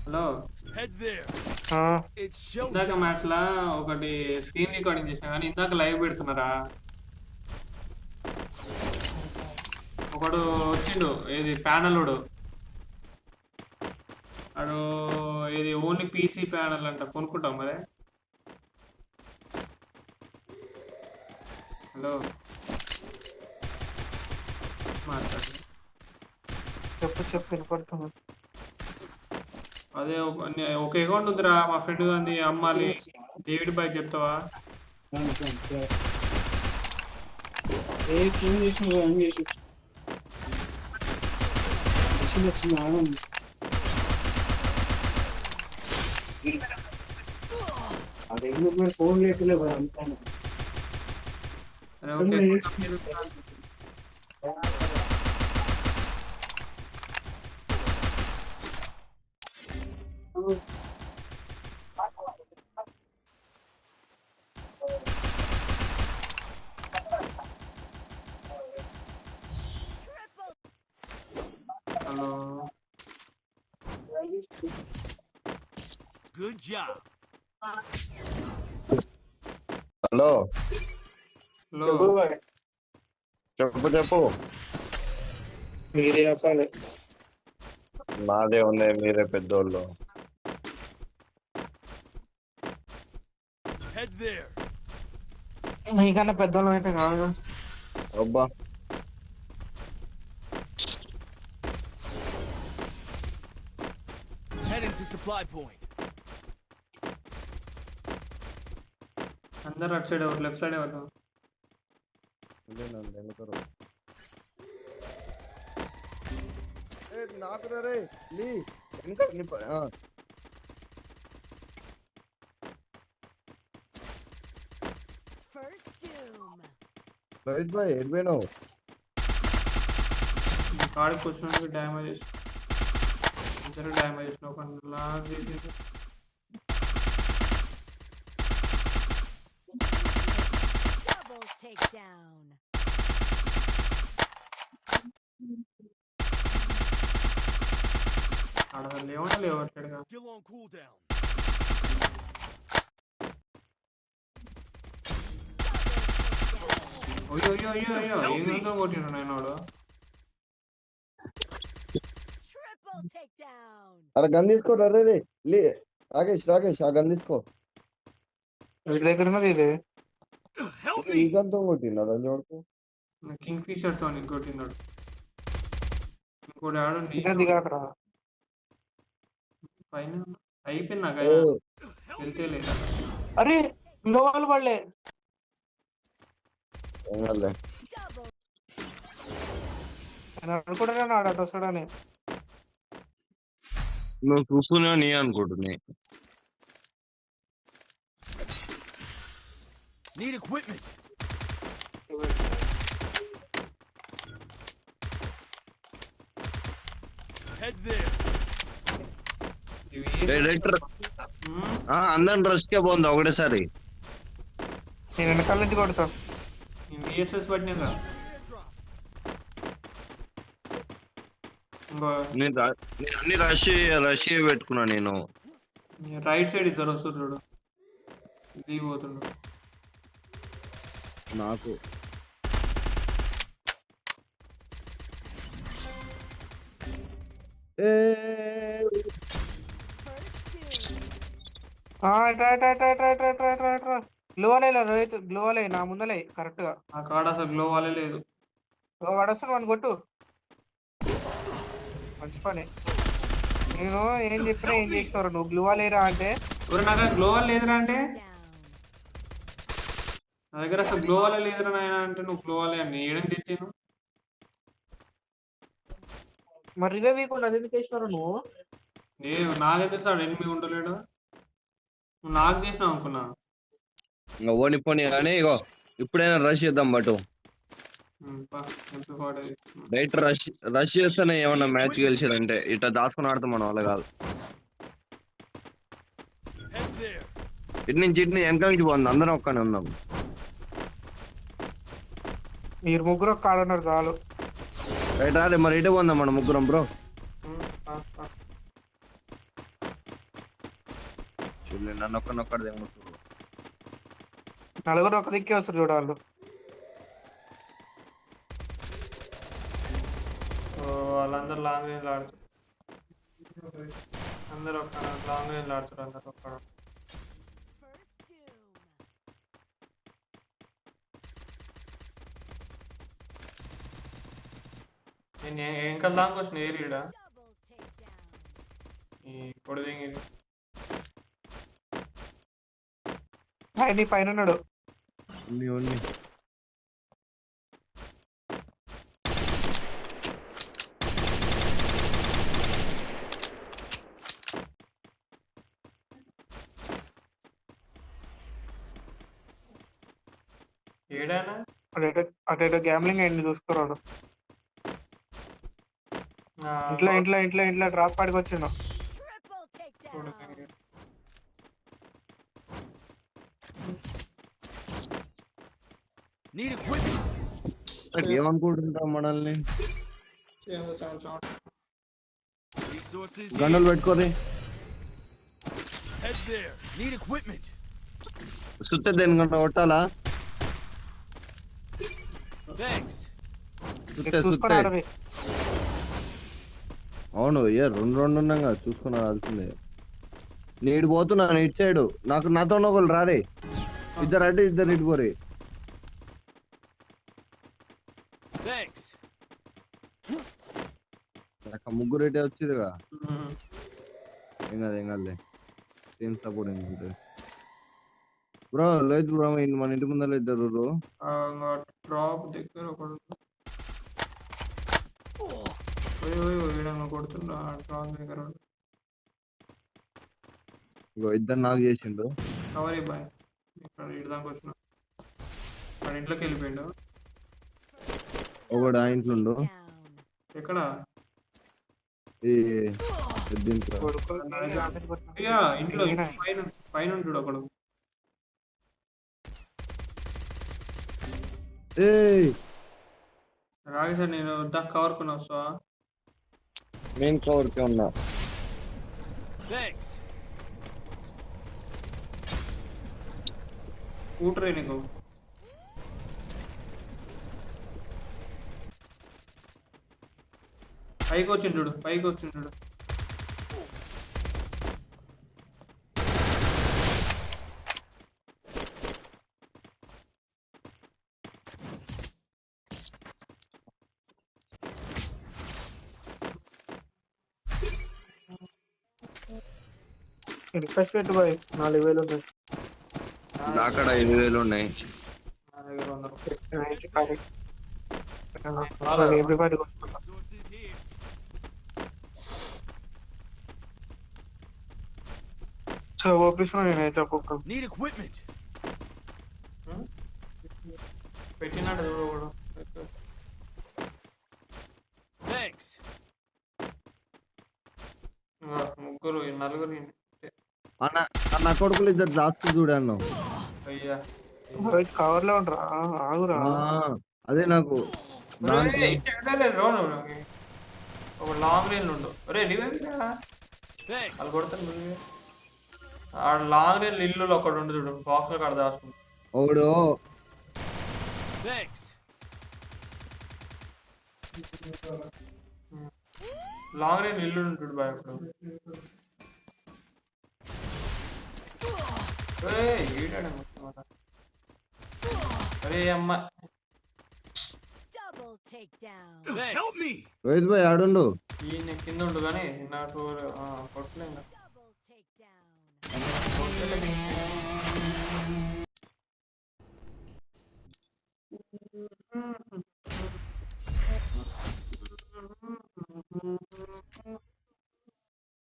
Hello. ఆ, ఇందాక match లా ఒకటి స్క్రీన్ రికార్డింగ్ చేసిన కానీ ఇందాక లైవ్ పెడుతున్నారా. ఒకడు వచ్చిండు ఏది ప్యానలుడు అడు ఇది ఓన్లీ పీసీ ప్యానల్ అంట కొనుక్కుంటాం మరి. హలో మాట్లాడు. చెప్పు వినపడుతుంది. అదే ఒక అకౌంట్ ఉందిరా మా ఫ్రెండ్ గారిది అమ్మాలి. డేవిడ్ బాయ్ చెప్తావా? ఏం చేసిన ఏం చేసి వచ్చింది ఆనందం. అది ఎందుకు ఫోన్ లేకుండా అంటాను. అరే okay hello Good job. Hello hello చెప్పు మీరే చెప్పాలి. నాదే ఉంది, మీరే పెద్దోళ్ళు. Head there. నీకన్నా పెద్దోళ్ళం అయితే కాదు. అబ్బా Heading to supply point. అందరు అటు సైడ్ ఎవరు లెఫ్ట్ సైడ్ ఎవరు? నాకు రే లీ First doom. రోహిత్ భాయ్ ఎడిపోయినావు? కాడికి కూర్చున్నానికి డ్యామేజ్ చేసి ఇద్దరు డ్యామేజ్ చేసిన ఒక లాగ్ చేసి Double takedown. ఆడ లేవడా లేవట్లేడుగా. Skill on cooldown. అయ్యో అయ్యో అయ్యో అయ్యో ఏమేందో కొట్టిండు నాయనోడు. Triple takedown. అరే గన్ తీసుకో రే రే లీ రాకేష్ ఆ గన్ తీసుకో. వీటి దగ్గర ఉన్నది ఇది. Help ఈ me. గన్తో కొట్టినాడు అని చూడుకో. కింగ్ ఫిషర్ తో కొట్టినాడు. ఇంకోటి ఆడండి ఇంకా దిగాకరా. పైన అయిపోయింది నాకు వెళ్తే లేదా. అరే ఇంకో వాళ్ళు పడలే. ఏం కాదులే. Double. నేను అనుకుంటున్నాను ఆడ అటు వస్తాడని. నువ్వు చూస్తున్నా నీ అనుకుంటున్నా. Need equipment. Head there. Director అందరిని రష్కే పోంది ఒకటేసారి. నేను వెనకాల నుంచి కొడతా. విఎస్ఎస్ పట్టినా ఇంకో నేను అన్ని రష్ పెట్టుకున్నా నేను. రైట్ సైడ్ ఇద్దరు వస్తున్నాడు దిగిపోతుండు. నాకు First doom. గ్లోవాలే రోహిత్, గ్లోవాలే నా ముందలే కరెక్ట్ గా. ఆ కాడ అసలు గ్లో వాళ్ళే లేదు. వాడొస్తాను మనం కొట్టు. మంచి పని. నేను ఏం చెప్పినా ఏం చేసినారు నువ్వు గ్లోవాలేరా అంటే. ఎవరు నాకు గ్లో వాళ్ళ లేదురా అంటే Down. నా దగ్గర అసలు గ్లో వాళ్ళే లేదురా నాయన అంటే నువ్వు గ్లో వాళ్ళే అని ఏడం తెచ్చాను. మరి ఇవే వీక్ ఉన్నది ఎందుకు వేసినారు నువ్వు? నాకే తెలుసు ఆడు ఎనిమిది ఉండలేడు. నువ్వు నాకు చేసినావు అనుకున్నా. ఇంకా ఓడిపోని కానీ ఇగో ఇప్పుడైనా రష్ చేద్దాం బటు. రైట్ రష్ చేస్తేనే ఏమన్నా మ్యాచ్ గెలిచేదంటే ఇట్లా దాచుకుని ఆడతాం మన వల్ల కాదు. Head there. ఇటు నుంచి వెనక నుంచి పోతుంది, అందరం ఒక్కనే ఉందాం. మీరు ముగ్గురు కాడన్నారు చాలు. రైట్ రాలే మరి ఇటే పోందాం మనం ముగ్గురం బ్రో. వీళ్ళు నన్ను ఒక్కనొక్కడిది ఏమవుతుంది నలుగురు ఒక దిక్కే వస్తారు చూడ వాళ్ళు. వాళ్ళందరూ లాంగ్ రేంజ్ ఆడుతారు. అందరూ ఒక లాంగ్ రేంజ్ ఆడుతారు. అందరూ ఒక్కడ First doom. నేను ఇంకా దానికి వచ్చిన ఏరియా Double takedown. ఈ పొడిదింగి నీ పైన ఉన్నాడు. ఉంది ఏడానా అటు గ్యామ్లింగ్ అయింది చూసుకోరాడు. ఇంట్లో డ్రాప్ పాడికి వచ్చిండు. Triple takedown. Need equipment. ఏమనుకుంటుంటాం మనల్ని Resources గన్నులు here. పెట్టుకోరి Head there. Need equipment. సుత్తే దేనికన్నా కొట్టాలా Thanks. సుత్తే చూసుకొని సుత్తే ఆడవి. అవును రెండు ఉన్నాం కదా చూసుకుని ఆడాల్సిందే. నీడు పోతున్నా ఇటు సైడు నాతో ఒకళ్ళు రారే ఇద్దరు అటు ఇద్దరు ఇటు పోరి. Thanks. నాకు ముగ్గురు ఇటే వచ్చిరుగా ఏం కాదులే సేమ్ సపోర్ట్ ఏంటంటే బ్రో లేదు బ్రో మన ఇంటి ముందర ఇద్దరు డ్రాప్ దగ్గర ఒకడు కొడుతున్నా డ్రాప్ దగ్గర ఇగో ఇద్దరు నాకు చేసిండు. కవర్ బాయ్ ఇక్కడ ఇటు దాకా వచ్చిన వాడు ఇంట్లోకి వెళ్ళిపోయిండు. ఒకడు ఆ ఇంట్లో ఉండు. Down. ఎక్కడ ఈ దీంట్లో ఇక ఇంట్లో పైన పైన ఉంటాడు ఒకడు. ఏయ్ రాగి సార్ నేను కవర్ కొన్నా వస్తా. మెయిన్ కవర్ కి ఉన్నా. Thanks. స్కూటర్ నీకు పైకి వచ్చిండు పైకి వచ్చిండు. రిక్వెస్ట్ పెట్టు బాయ్. 4000 ఉన్నాయి. అక్కడ 5,000 ఉన్నాయి. నా దగ్గర 100 రూపాయలు. Everybody Resources here. ఓపిస్తున్నా నేనైతే ఒక్కొక్క. Need equipment. పెట్టినాడు చూడు ఒకడు. Thanks. ముగ్గురు నలుగురు నా కొడుకులు ఇద్దరు దాస్తు చూడాను. అయ్యా కవర్ లో ఉండరా ఆగురా. అదే నాకు ఒక లాంగ్ రేంజ్ ఉండు. ఒరే Thanks. వాళ్ళు కొడతాను. ఆ లాంగ్ రేంజ్ ఇల్లు ఒకడు ఉండు చూడు బాక్స్ లో కడ దాస్తుంది. ఒకడు Thanks. లాంగ్ రేంజ్ ఇల్లు ఉంటాడు బాయ్ అప్పుడు. అరే అమ్మ Double takedown. Help me. Rohit భాయ్ ఆడుండు. ఈయన కింద ఉండు కానీ నాకు కొట్టలేదు. Double takedown.